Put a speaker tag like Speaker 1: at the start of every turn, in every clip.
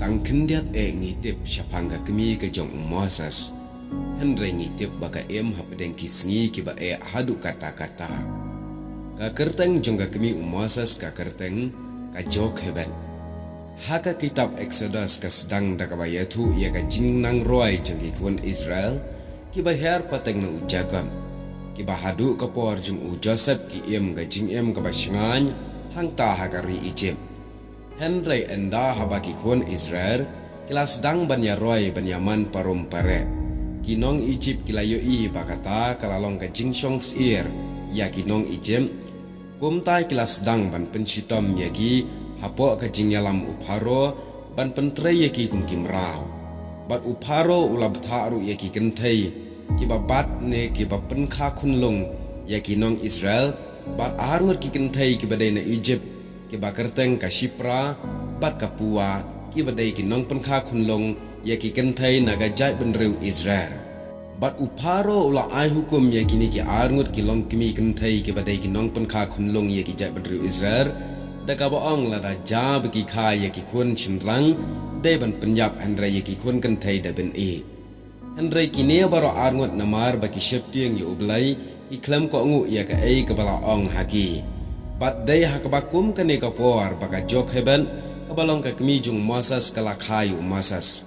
Speaker 1: Tang kendiat ngitip syapanga kemi ke jong Moses. Henry ngitip baka hapedeng kisngi kiba hadu kata-kata. Ka kerteng jong ka kemi Moses ka kerteng ka jok heben. Haka kitab Exodus ka sedang dakabayatu ia ka jingnang roy jong ikon Israel kiba her pateng na ujagam. Kiba hadu ka por jong Joseph ki ka jingem ka basingan hangta hakari Egypt. Henry enda habaki kon Israel kila sedang banya roy banyaman parum pare. Kinong Egypt kila yoi bakata kalalong ka jingsong sir ya kinong Egypt. Kumtai kila sedang ban pensitom yagi hapo ka jingyalam uparo ban pentre yaki kumkimrao. Bat uparo ulab tharu yaki kentai kiba bat ne kiba penkha kunlong yaki nong Israel bat arngot ki kentai kiba dai na Egypt kiba kerteng ka Shipra bat ka Pua kiba dai ki nong penkha kunlong yaki kentai naga jai benreu Israel. Bat uparo ula ai hukum yaki ni ki arngot ki long kimi kentai kiba dai ki nong penkha kunlong yaki jai benreu Israel. Daka baong la da ja bagi kha yaki kun chinrang dai ban penyap andra yaki kun kentai da ben Henry kini baru arngot namar bagi syeptiang yu ublai iklam ko ngu ia ka kebala ong haki. Bat day hakabakum kani kapor baka jok heben kabalong ka kemijung Moses kala kayu Moses.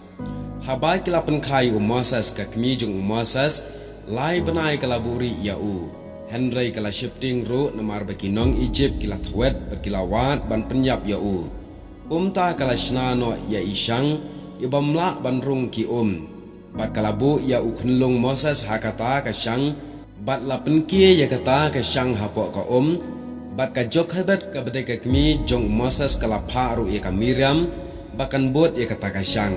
Speaker 1: Habai kala penkayu Moses ka kemijung Moses lai benai kala buri yau. Henry kala syepting ru namar bagi nong Egypt kila twet berkilawat ban penyap yau. Kumta kala shnano ya isyang ibamla ban rung ki Bat kalabu ya ukunlung Moses hakata ka syang bat la penkie ya kata ka syang hapo ka bat ka jok hebet ka bedai ka kemi jong Moses kala paru ya ka Miriam bakan bot ya kata ka syang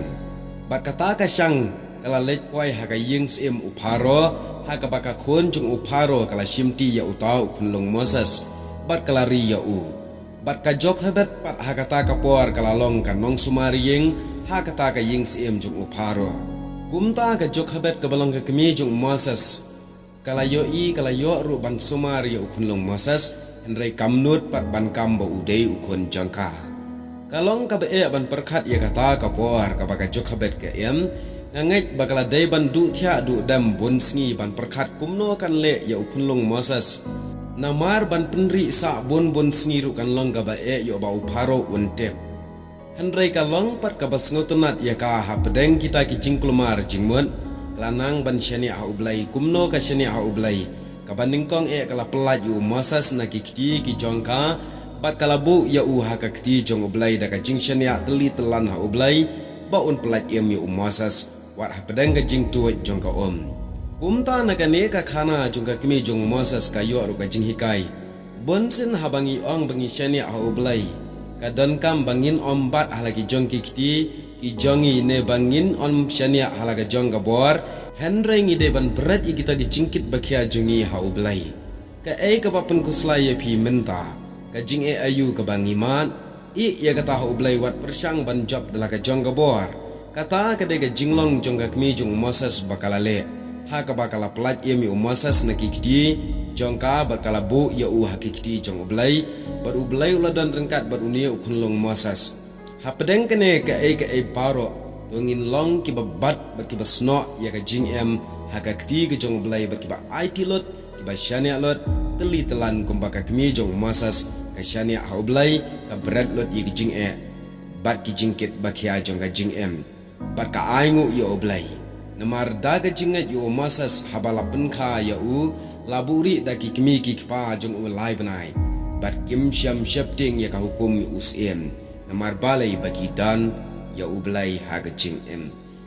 Speaker 1: bat kata ka syang kala lekwai haka ying sim uparo haka baka kun jong uparo kala shimti ya utau ukunlung Moses bat kala ri ya bat ka jok hebet pat hakata ka por kala long ka nong sumari ying hakata ka ying sim jong uparo. Kumta ka jok habet ka balong ka kemi jong Moses. Kalayo ru ban sumar ya ukunlong Moses. Henry kamnut pat ban kamba udai ukun jangka. Kalong ka ban perkat ya kata ka por ka baka jok habet ka ngangait bakala day ban du tia du dam bun sngi ban perkat kumno kan le ya ukunlong Moses. Namar ban penri sa bun sngi ru kan long ka ya ba uparo untep. Henry kalong pat kabas ngotunat ya ka hapedeng kita ki jingklumar jingmun kelanang ban syani a ublai kumno ka syani a ublai kabanding kong kala pelat yu Moses na ki jongka pat kalabu ya haka kti jong ublai da ka jing syani a teli telan ha ublai ba un pelat yu Moses wat hapedeng ka jing tuet jongka kumta na kane ka khana jongka kimi jong Moses ka yu ru ka jing hikai bonsin habangi ong bangi syani a ublai kadon kam bangin bat halagi jong kiti ki jongi ne bangin syania halaga jong gabor Henry ngide ban berat kita ki jingkit bakia jongi ha ublai ka ka papen kuslai pi menta ka jing ayu ka bangiman ya kata ha ublai wat persyang ban job dalaga jong gabor kata ka de jinglong jong ka kmi jong Moses bakalale ha ka bakala plat mi Moses na kiti jongka bakala bu ya hakikti jong ublai bar ublai uladan rengkat bar unia ukunlong Moses hapedeng kene ka paro tungin long ki babat baki basno ya ka jing hakakti ke jong ublai baki ba IT lot ki ba syania lot teli telan kumbaka kemi jong Moses ka syania ha ublai ka bread lot ya ki jing bat ki jingkit baki a jong ka jing bat ka aingu ya ublai namar daga jingat yu Moses habala penkha ya laburi daki kemi ki kpa jong ulai benai bat kim syam syapting ya ka hukum usem namar balai bagi dan ya ublai haga jing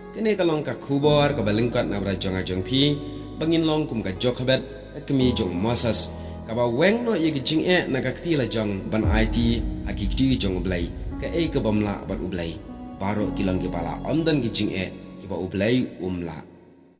Speaker 1: kene kalong ka khubor ka balengkat na bra jong ajong pi bangin long kum ka jok habet kemi jong Moses ka ba weng no ye jing na ka kti la jong ban IT hakikti jong ublai ka ka bamla bat ublai baro kilang ki bala amdan ki jing ki ba ublai umla